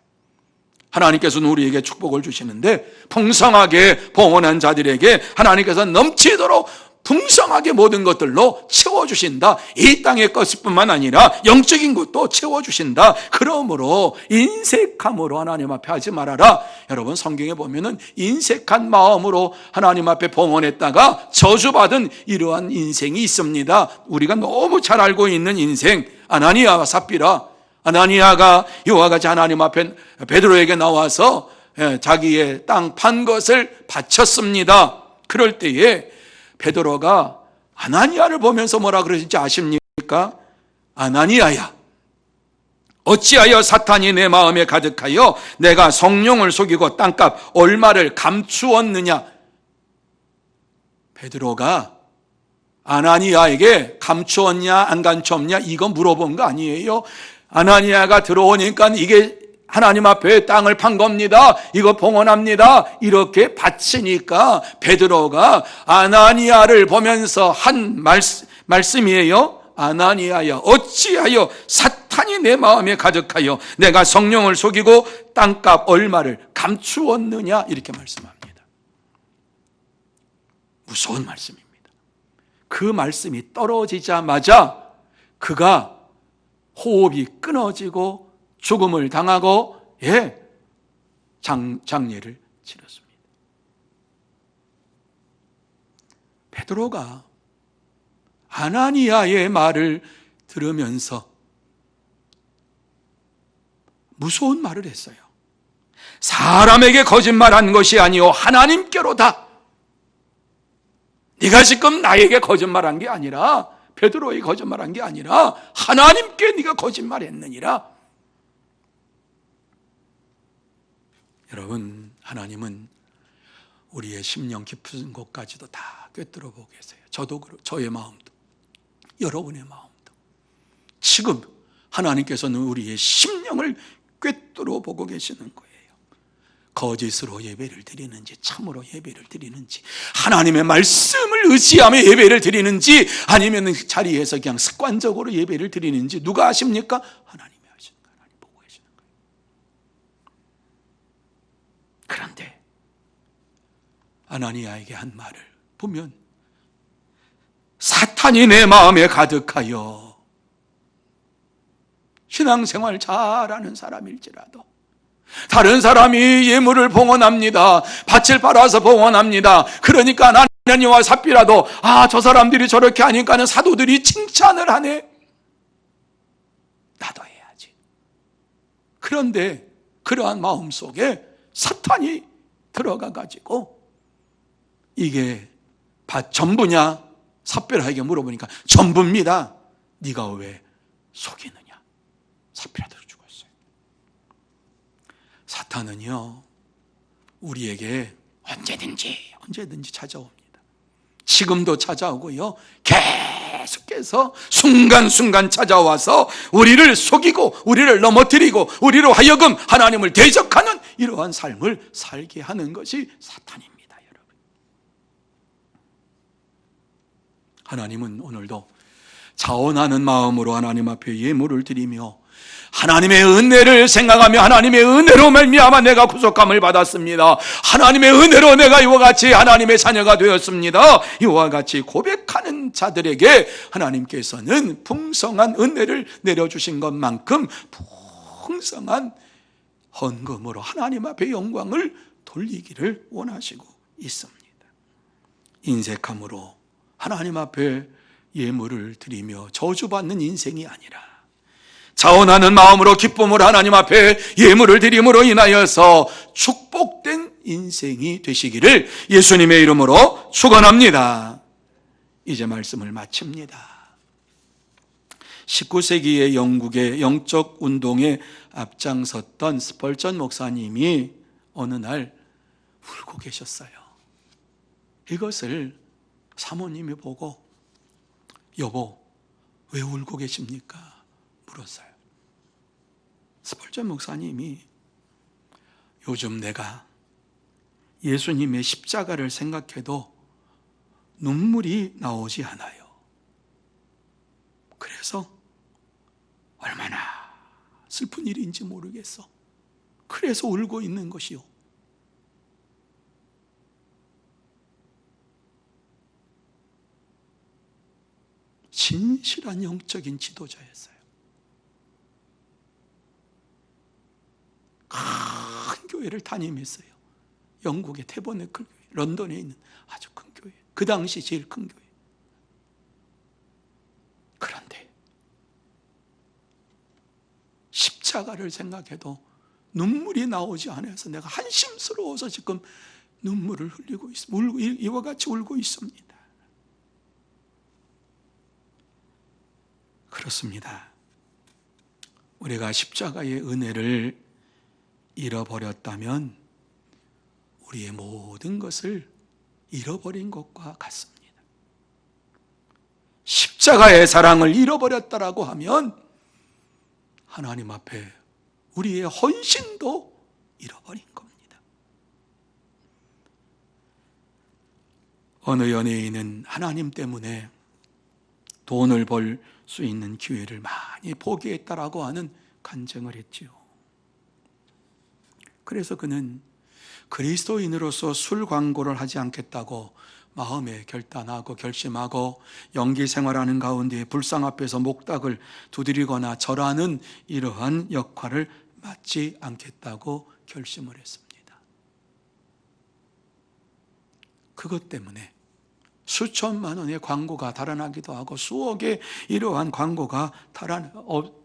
하나님께서는 우리에게 축복을 주시는데 풍성하게 봉헌한 자들에게 하나님께서 넘치도록 풍성하게 모든 것들로 채워주신다. 이 땅의 것뿐만 아니라 영적인 것도 채워주신다. 그러므로 인색함으로 하나님 앞에 하지 말아라. 여러분, 성경에 보면은 인색한 마음으로 하나님 앞에 봉헌했다가 저주받은 이러한 인생이 있습니다. 우리가 너무 잘 알고 있는 인생, 아나니아와 삽비라. 아나니아가 이와 같이 하나님 앞에 베드로에게 나와서 자기의 땅 판 것을 바쳤습니다. 그럴 때에 베드로가 아나니아를 보면서 뭐라 그러신지 아십니까? 아나니아야, 어찌하여 사탄이 내 마음에 가득하여 내가 성령을 속이고 땅값 얼마를 감추었느냐. 베드로가 아나니아에게 감추었냐 안 감추었냐 이거 물어본 거 아니에요. 아나니아가 들어오니까 이게 하나님 앞에 땅을 판 겁니다. 이거 봉헌합니다. 이렇게 바치니까 베드로가 아나니아를 보면서 한 말씀이에요. 아나니아야, 어찌하여 사탄이 내 마음에 가득하여 내가 성령을 속이고 땅값 얼마를 감추었느냐 이렇게 말씀합니다. 무서운 말씀입니다. 그 말씀이 떨어지자마자 그가 호흡이 끊어지고 죽음을 당하고 장례를 치렀습니다. 베드로가 아나니아의 말을 들으면서 무서운 말을 했어요. 사람에게 거짓말한 것이 아니요 하나님께로다. 네가 지금 나에게 거짓말한 게 아니라, 베드로에게 거짓말한 게 아니라 하나님께 네가 거짓말했느니라. 여러분, 하나님은 우리의 심령 깊은 곳까지도 다 꿰뚫어 보고 계세요. 저도 그렇고, 저의 마음도, 여러분의 마음도. 지금 하나님께서는 우리의 심령을 꿰뚫어 보고 계시는 거예요. 거짓으로 예배를 드리는지 참으로 예배를 드리는지, 하나님의 말씀을 의지하며 예배를 드리는지, 아니면 자리에서 그냥 습관적으로 예배를 드리는지 누가 아십니까? 하나님이 아시는 거예요. 하나님 보고 계시는 거예요. 그런데 아나니아에게 한 말을 보면, 사탄이 내 마음에 가득하여, 신앙생활 잘하는 사람일지라도 다른 사람이 예물을 봉헌합니다, 밭을 팔아서 봉헌합니다, 그러니까 아나니아와 삽비라도 저 사람들이 저렇게 하니까는 사도들이 칭찬을 하네, 나도 해야지. 그런데 그러한 마음 속에 사탄이 들어가 가지고, 이게 밭 전부냐? 삽비라에게 물어보니까 전부입니다. 네가 왜 속이느냐? 삽비라도 죽었어요. 사탄은요, 우리에게 언제든지 찾아옵니다. 지금도 찾아오고요, 계속해서 순간순간 찾아와서 우리를 속이고 우리를 넘어뜨리고 우리로 하여금 하나님을 대적하는 이러한 삶을 살게 하는 것이 사탄입니다. 여러분, 하나님은 오늘도 자원하는 마음으로 하나님 앞에 예물을 드리며 하나님의 은혜를 생각하며, 하나님의 은혜로 말미암아 내가 구속함을 받았습니다, 하나님의 은혜로 내가 이와 같이 하나님의 자녀가 되었습니다, 이와 같이 고백하는 자들에게 하나님께서는 풍성한 은혜를 내려주신 것만큼 풍성한 헌금으로 하나님 앞에 영광을 돌리기를 원하시고 있습니다. 인색함으로 하나님 앞에 예물을 드리며 저주받는 인생이 아니라, 자원하는 마음으로 기쁨으로 하나님 앞에 예물을 드림으로 인하여서 축복된 인생이 되시기를 예수님의 이름으로 축원합니다. 이제 말씀을 마칩니다. 19세기의 영국의 영적 운동에 앞장섰던 스펄전 목사님이 어느 날 울고 계셨어요. 이것을 사모님이 보고, 여보, 왜 울고 계십니까? 물었어요. 스펄전 목사님이, 요즘 내가 예수님의 십자가를 생각해도 눈물이 나오지 않아요. 그래서 얼마나 슬픈 일인지 모르겠어. 그래서 울고 있는 것이요. 진실한 영적인 지도자였어요. 큰 교회를 담임했어요. 영국의 태버네클 교회, 런던에 있는 아주 큰 교회, 그 당시 제일 큰 교회. 그런데 십자가를 생각해도 눈물이 나오지 않아서 내가 한심스러워서 지금 눈물을 흘리고 있습니다. 이와 같이 울고 있습니다. 그렇습니다. 우리가 십자가의 은혜를 잃어버렸다면 우리의 모든 것을 잃어버린 것과 같습니다. 십자가의 사랑을 잃어버렸다라고 하면 하나님 앞에 우리의 헌신도 잃어버린 겁니다. 어느 연예인은 하나님 때문에 돈을 벌 수 있는 기회를 많이 포기했다라고 하는 간증을 했지요. 그래서 그는 그리스도인으로서 술 광고를 하지 않겠다고 마음에 결단하고 결심하고 연기 생활하는 가운데 불상 앞에서 목탁을 두드리거나 절하는 이러한 역할을 맡지 않겠다고 결심을 했습니다. 그것 때문에 수천만 원의 광고가 달아나기도 하고 수억의 이러한 광고가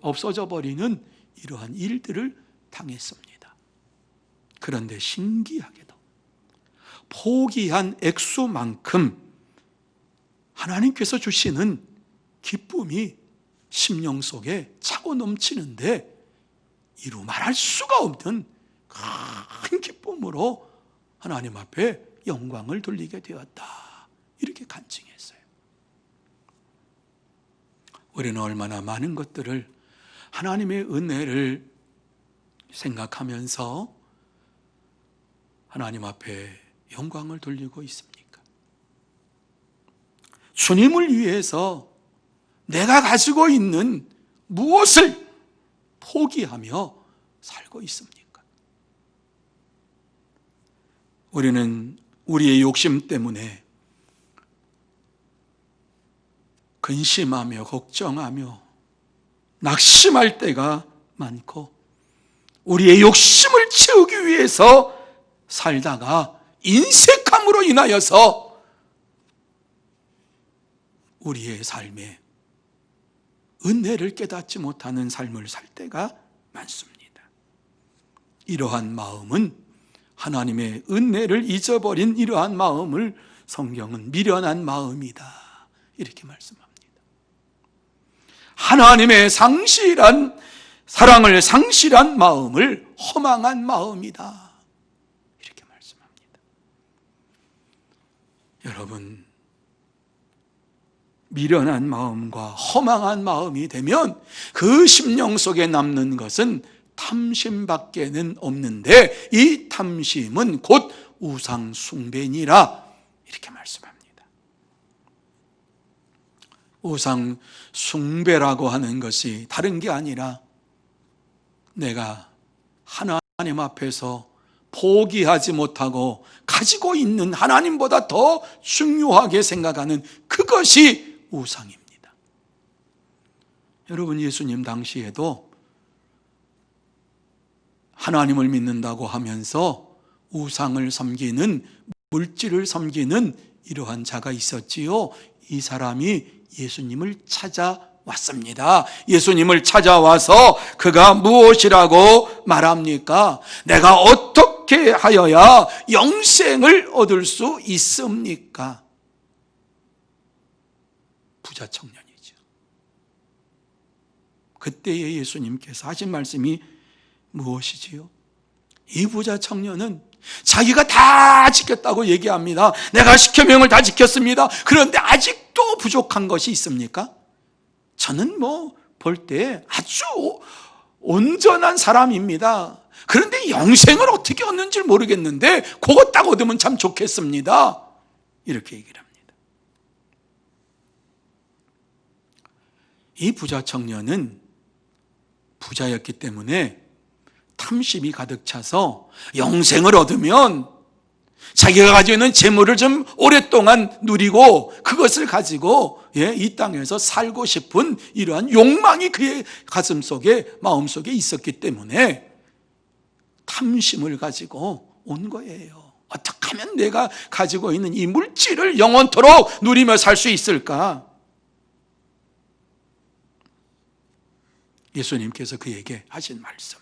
없어져 버리는 이러한 일들을 당했습니다. 그런데 신기하게도 포기한 액수만큼 하나님께서 주시는 기쁨이 심령 속에 차고 넘치는데 이루 말할 수가 없는 큰 기쁨으로 하나님 앞에 영광을 돌리게 되었다. 이렇게 간증했어요. 우리는 얼마나 많은 것들을, 하나님의 은혜를 생각하면서 하나님 앞에 영광을 돌리고 있습니까? 주님을 위해서 내가 가지고 있는 무엇을 포기하며 살고 있습니까? 우리는 우리의 욕심 때문에 근심하며 걱정하며 낙심할 때가 많고, 우리의 욕심을 채우기 위해서 살다가 인색함으로 인하여서 우리의 삶에 은혜를 깨닫지 못하는 삶을 살 때가 많습니다. 이러한 마음은, 하나님의 은혜를 잊어버린 이러한 마음을 성경은 미련한 마음이다, 이렇게 말씀합니다. 하나님의 상실한 사랑을 상실한 마음을 허망한 마음이다, 이렇게 말씀합니다. 여러분, 미련한 마음과 허망한 마음이 되면 그 심령 속에 남는 것은 탐심밖에는 없는데, 이 탐심은 곧 우상 숭배니라, 이렇게 말씀합니다. 우상 숭배라고 하는 것이 다른 게 아니라 내가 하나님 앞에서 포기하지 못하고 가지고 있는 하나님보다 더 중요하게 생각하는 그것이 우상입니다. 여러분, 예수님 당시에도 하나님을 믿는다고 하면서 우상을 섬기는, 물질을 섬기는 이러한 자가 있었지요. 이 사람이 예수님을 찾아왔습니다. 예수님을 찾아와서 그가 무엇이라고 말합니까? 내가 어떻게 하여야 영생을 얻을 수 있습니까? 부자 청년이죠. 그때에 예수님께서 하신 말씀이 무엇이지요? 이 부자 청년은 자기가 다 지켰다고 얘기합니다. 내가 십계명을 다 지켰습니다. 그런데 아직도 부족한 것이 있습니까? 저는 볼 때 아주 온전한 사람입니다. 그런데 영생을 어떻게 얻는지 모르겠는데 그것 딱 얻으면 참 좋겠습니다, 이렇게 얘기를 합니다. 이 부자 청년은 부자였기 때문에 탐심이 가득 차서 영생을 얻으면 자기가 가지고 있는 재물을 좀 오랫동안 누리고 그것을 가지고 이 땅에서 살고 싶은 이러한 욕망이 그의 가슴 속에, 마음 속에 있었기 때문에 탐심을 가지고 온 거예요. 어떻게 하면 내가 가지고 있는 이 물질을 영원토록 누리며 살 수 있을까? 예수님께서 그에게 하신 말씀,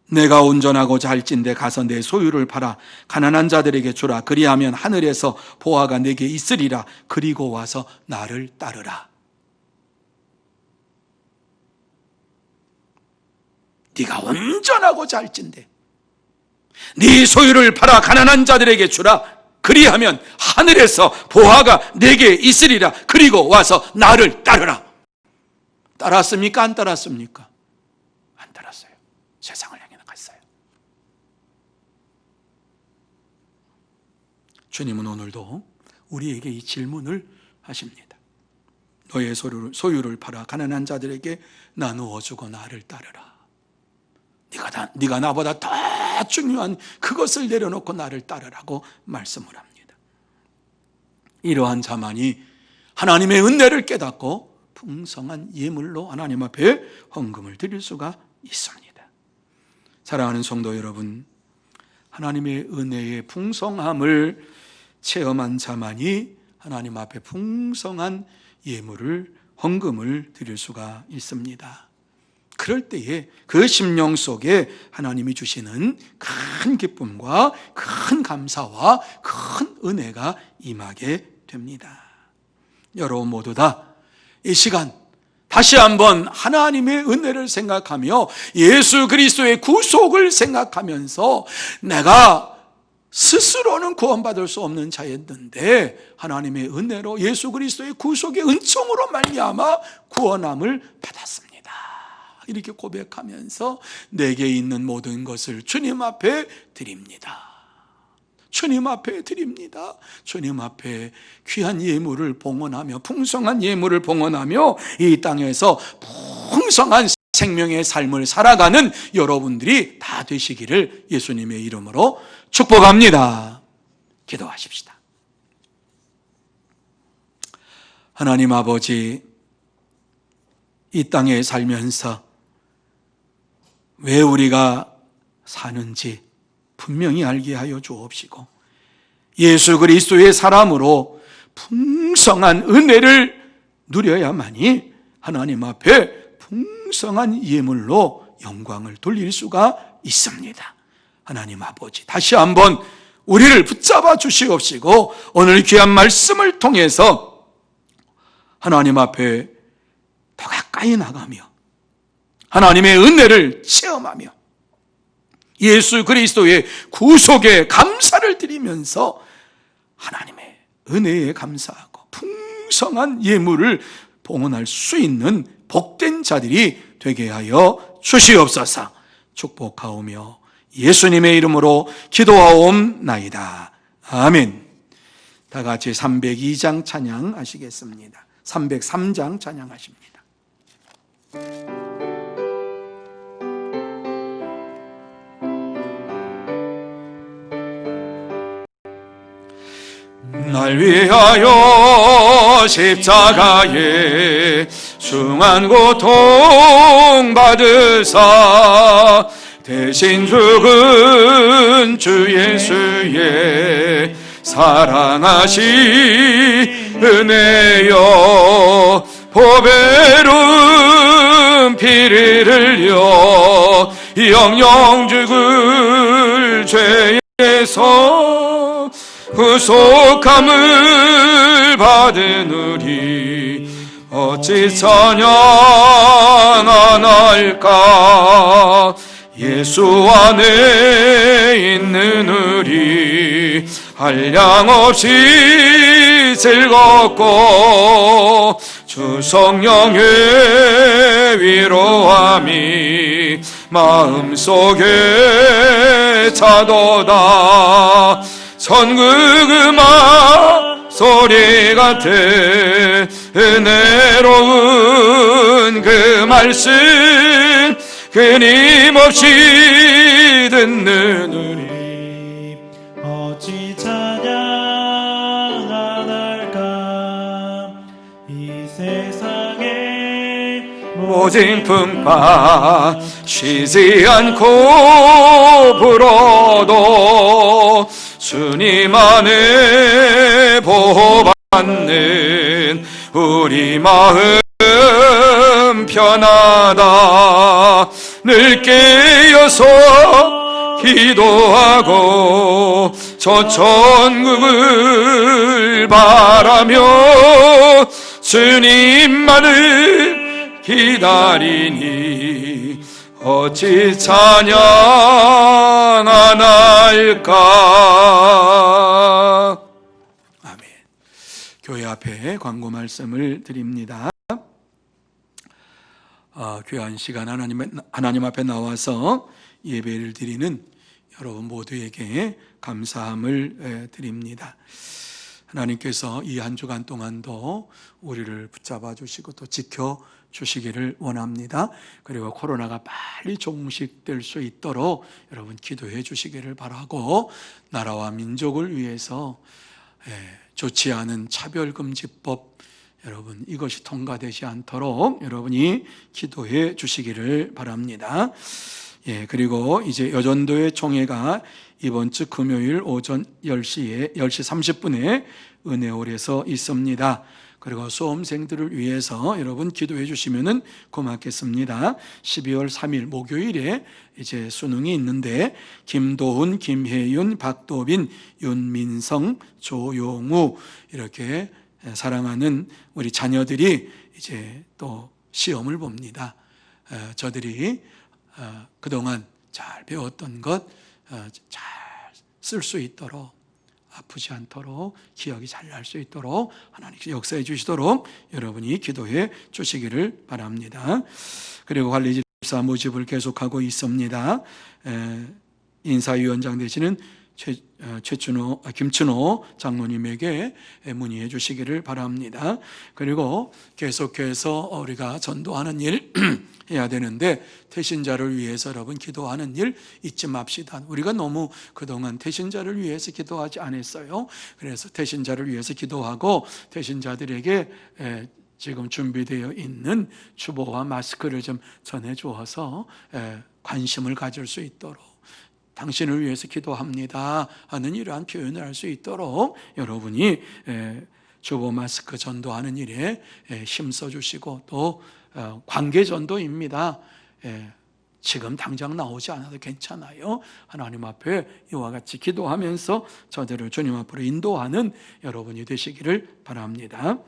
내가 온전하고자 할진대 가서 내 소유를 팔아 가난한 자들에게 주라. 그리하면 하늘에서 보화가 내게 있으리라. 그리고 와서 나를 따르라. 네가 온전하고자 할진대 네 소유를 팔아 가난한 자들에게 주라. 그리하면 하늘에서 보화가 내게 있으리라. 그리고 와서 나를 따르라. 따랐습니까? 안 따랐습니까? 안 따랐어요. 세상을 향해 나갔어요. 주님은 오늘도 우리에게 이 질문을 하십니다. 너의 소유를 팔아 가난한 자들에게 나누어 주고 나를 따르라. 네가 나보다 더 중요한 그것을 내려놓고 나를 따르라고 말씀을 합니다. 이러한 자만이 하나님의 은혜를 깨닫고 풍성한 예물로 하나님 앞에 헌금을 드릴 수가 있습니다. 사랑하는 성도 여러분, 하나님의 은혜의 풍성함을 체험한 자만이 하나님 앞에 풍성한 예물을, 헌금을 드릴 수가 있습니다. 그럴 때에 그 심령 속에 하나님이 주시는 큰 기쁨과 큰 감사와 큰 은혜가 임하게 됩니다. 여러분 모두 다 이 시간 다시 한번 하나님의 은혜를 생각하며 예수 그리스도의 구속을 생각하면서 내가 스스로는 구원받을 수 없는 자였는데 하나님의 은혜로 예수 그리스도의 구속의 은총으로 말미암아 구원함을 받았습니다. 이렇게 고백하면서 내게 있는 모든 것을 주님 앞에 드립니다. 주님 앞에 드립니다. 주님 앞에 귀한 예물을 봉헌하며 풍성한 예물을 봉헌하며 이 땅에서 풍성한 생명의 삶을 살아가는 여러분들이 다 되시기를 예수님의 이름으로 축복합니다. 기도하십시다. 하나님 아버지, 이 땅에 살면서 왜 우리가 사는지 분명히 알게 하여 주옵시고 예수 그리스도의 사람으로 풍성한 은혜를 누려야만이 하나님 앞에 풍성한 예물로 영광을 돌릴 수가 있습니다. 하나님 아버지, 다시 한번 우리를 붙잡아 주시옵시고 오늘 귀한 말씀을 통해서 하나님 앞에 더 가까이 나가며 하나님의 은혜를 체험하며 예수 그리스도의 구속에 감사를 드리면서 하나님의 은혜에 감사하고 풍성한 예물을 봉헌할 수 있는 복된 자들이 되게 하여 주시옵소서. 축복하오며 예수님의 이름으로 기도하옵나이다. 아멘. 다 같이 302장 찬양하시겠습니다. 303장 찬양하십니다. 날 위하여 십자가에 숭한 고통 받으사 대신 죽은 주 예수의 사랑하신 은혜여 보배로운 피를 흘려 영영 죽을 죄에서 구속함을 받은 우리 어찌 찬양하나이까. 예수 안에 있는 우리 한량없이 즐겁고 주 성령의 위로함이 마음속에 차도다. 천국 음악 소리 같아 은혜로운 그 말씀 끊임없이 듣는 우리 어찌 찬양하날까. 이 세상에 모진 풍파 쉬지 않고 불어도 주님 안에 보호받는 우리 마음 편하다. 늘 깨어서 기도하고 저 천국을 바라며 주님만을 기다리니 어찌 찬양하나이까. 아멘. 교회 앞에 광고 말씀을 드립니다. 귀한 시간 하나님 앞에 나와서 예배를 드리는 여러분 모두에게 감사함을 드립니다. 하나님께서 이 한 주간 동안도 우리를 붙잡아 주시고 또 지켜 주시기를 원합니다. 그리고 코로나가 빨리 종식될 수 있도록 여러분 기도해 주시기를 바라고, 나라와 민족을 위해서 좋지 않은 차별금지법 여러분 이것이 통과되지 않도록 여러분이 기도해 주시기를 바랍니다. 그리고 이제 여전도의 총회가 이번 주 금요일 오전 10시 30분에 은혜홀에서 있습니다. 그리고 수험생들을 위해서 여러분 기도해 주시면은 고맙겠습니다. 12월 3일 목요일에 이제 수능이 있는데 김도훈, 김혜윤, 박도빈, 윤민성, 조용우 이렇게 사랑하는 우리 자녀들이 이제 또 시험을 봅니다. 저들이 그동안 잘 배웠던 것 잘 쓸 수 있도록, 아프지 않도록 기억이 잘 날 수 있도록 하나님께서 역사해 주시도록 여러분이 기도해 주시기를 바랍니다. 그리고 관리집사 모집을 계속하고 있습니다. 인사위원장 되시는 김춘호 장로님에게 문의해 주시기를 바랍니다. 그리고 계속해서 우리가 전도하는 일 해야 되는데, 태신자를 위해서 여러분 기도하는 일 잊지 맙시다. 우리가 너무 그동안 태신자를 위해서 기도하지 않았어요. 그래서 태신자를 위해서 기도하고, 태신자들에게 지금 준비되어 있는 주보와 마스크를 좀 전해 주어서 관심을 가질 수 있도록, 당신을 위해서 기도합니다 하는 이러한 표현을 할 수 있도록 여러분이 주보 마스크 전도하는 일에 힘써 주시고, 또 관계 전도입니다. 지금 당장 나오지 않아도 괜찮아요. 하나님 앞에 이와 같이 기도하면서 저들을 주님 앞으로 인도하는 여러분이 되시기를 바랍니다.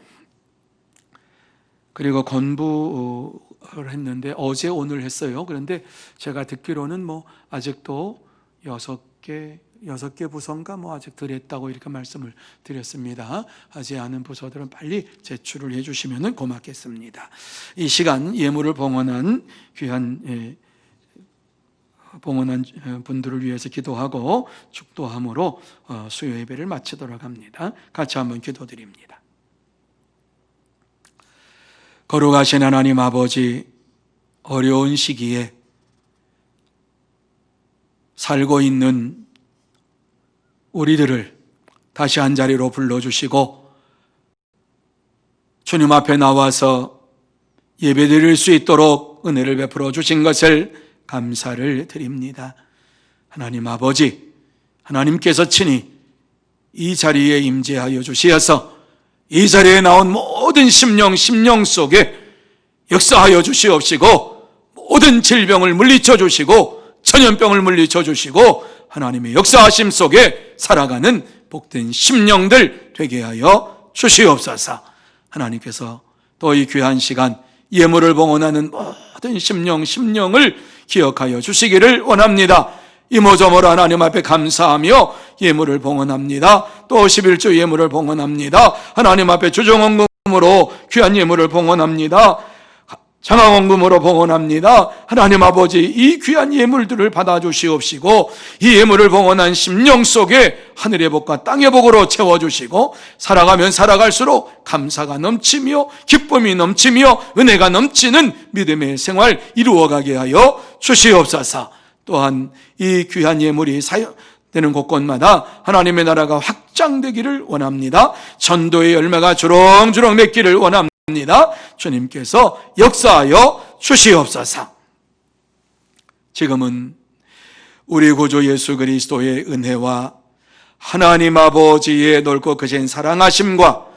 그리고 건부를 했는데 어제 오늘 했어요. 그런데 제가 듣기로는 아직도 6개 부서인가 아직 덜 했다고 이렇게 말씀을 드렸습니다. 하지 않은 부서들은 빨리 제출을 해주시면 고맙겠습니다. 이 시간 예물을 봉헌한 귀한 봉헌한 분들을 위해서 기도하고 축도함으로 수요 예배를 마치도록 합니다. 같이 한번 기도드립니다. 거룩하신 하나님 아버지, 어려운 시기에 살고 있는 우리들을 다시 한 자리로 불러주시고 주님 앞에 나와서 예배드릴 수 있도록 은혜를 베풀어 주신 것을 감사를 드립니다. 하나님 아버지, 하나님께서 친히 이 자리에 임재하여 주시어서 이 자리에 나온 모든 심령 속에 역사하여 주시옵시고, 모든 질병을 물리쳐 주시고 전염병을 물리쳐 주시고 하나님의 역사하심 속에 살아가는 복된 심령들 되게 하여 주시옵소서. 하나님께서 또 이 귀한 시간 예물을 봉헌하는 모든 심령을 기억하여 주시기를 원합니다. 이모저모로 하나님 앞에 감사하며 예물을 봉헌합니다. 또 11조 예물을 봉헌합니다. 하나님 앞에 주정헌금으로 귀한 예물을 봉헌합니다. 장화원금으로 봉헌합니다. 하나님 아버지, 이 귀한 예물들을 받아주시옵시고 이 예물을 봉헌한 심령 속에 하늘의 복과 땅의 복으로 채워주시고 살아가면 살아갈수록 감사가 넘치며 기쁨이 넘치며 은혜가 넘치는 믿음의 생활 이루어가게 하여 주시옵소서. 또한 이 귀한 예물이 사용되는 곳곳마다 하나님의 나라가 확장되기를 원합니다. 전도의 열매가 주렁주렁 맺기를 원합니다. 주님께서 역사하여 주시옵소서. 지금은 우리 구주 예수 그리스도의 은혜와 하나님 아버지의 넓고 크신 사랑하심과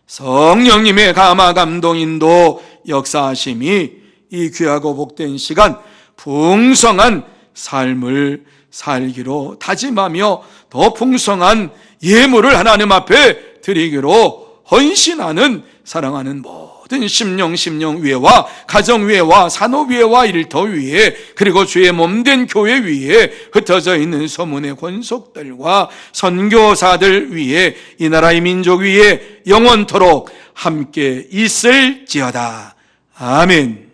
성령님의 감화 감동 인도 역사하심이 이 귀하고 복된 시간 풍성한 삶을 살기로 다짐하며 더 풍성한 예물을 하나님 앞에 드리기로 헌신하는 사랑하는 모든 심령 위에와 가정 위에와 산업 위에와 일터 위에 그리고 주의 몸된 교회 위에 흩어져 있는 소문의 권속들과 선교사들 위에 이 나라의 민족 위에 영원토록 함께 있을지어다. 아멘.